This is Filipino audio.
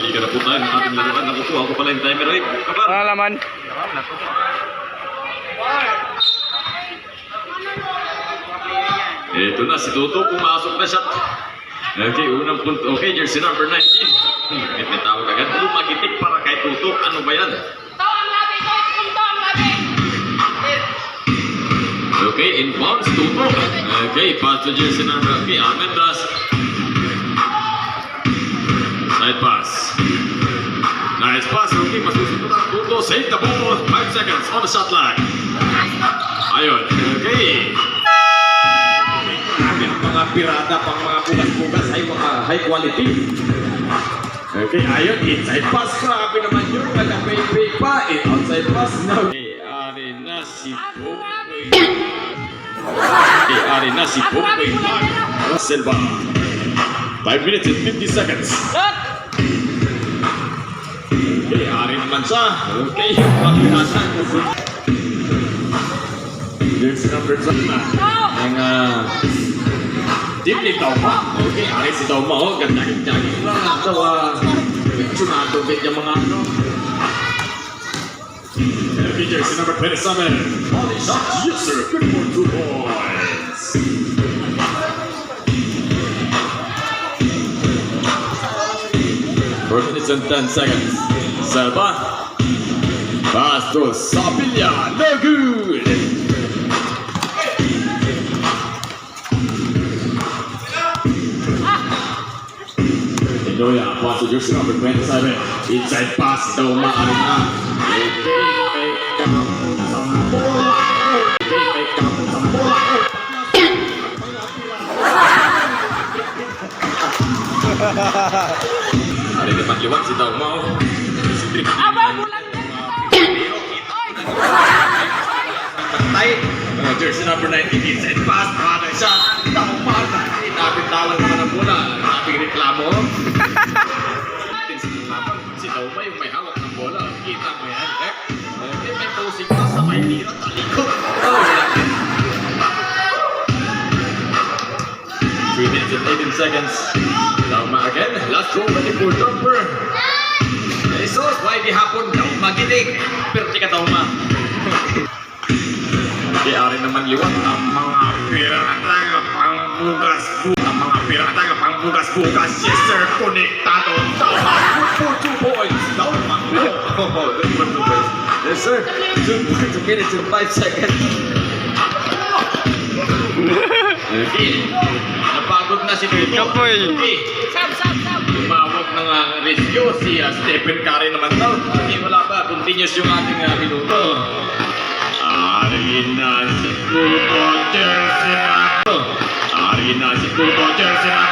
balikan na po tayo ng ating laruan. Nakukuha ko pala yung timer. Ay, kabar. Pangalaman. Ito na, si Toto pumasok na shot. Okay, unang punto. Okay, jersey number 19. May tawag agad. Lumagitik para kay Toto. Ano ba yan? Okay, inbounds, Toto. Okay, pass to jersey number. Okay, Almendras. Side pass. Nice pass. Okay, masusunod ang Toto. Save the ball. 5 seconds on the shot line. Ayun. Okay. Mga pirata pang mga bugas-bugas ay mga high quality. Okay, ayun. Inside pass. Grabe naman yun. Nag-pay pa. Outside pass. No. Okay, ari na si Boboy. Okay, ari na si Boboy. Silva. 5 minutes and 50 seconds. Okay, ari naman siya. Okay, pagkakasan. There's number 7 na. Ang team ni Tauma. Okay, ari si Tauma. Oh, ganda-ganda-ganda lang. Ito, sunado din yung mga ano. Okay, jersey number 27. Volley shot. Yes, sir. Good for 2 points. 4 minutes and 10 seconds. Selva. Pass to Sapilla. No good. Noya, pass to jersey number 27. Inside pass. Tauma, ari na. Okay, may bola. Okay, may bola. Hari depan liwat si Tauma. Abang bulan jersey number 19 inside pass. Ada shot. Tauma. Inabitawan naman ang bola. Naping reklamo. Si Tauma yung may hawak ng bola. Kita mo yan. Okay, may posing pa sa may tira. Talikot. 3 minutes and 18 seconds. Tauma again. Last goal ready for jumper. Jesus, why di hapon? Tauma ginig. Perti ka Tauma. Okay, ari naman liwat. Ang mga pirata nga pangbugas-bugas. Ang mga pirata nga pangbugas-bugas. Yes sir, konektado. Tauma for 2 points. Tauma. Oh, good for 2 points. Yes sir. 2 points, 2 minutes and 5 seconds. Okay. Napagod na si Toto. Kapoy. Okay. Tumawag ng rescue si Stephen Curry naman daw. Hindi wala pa. Continuous yung ating minuto. Ari na si Toto jersey number. Ari na si Toto jersey number.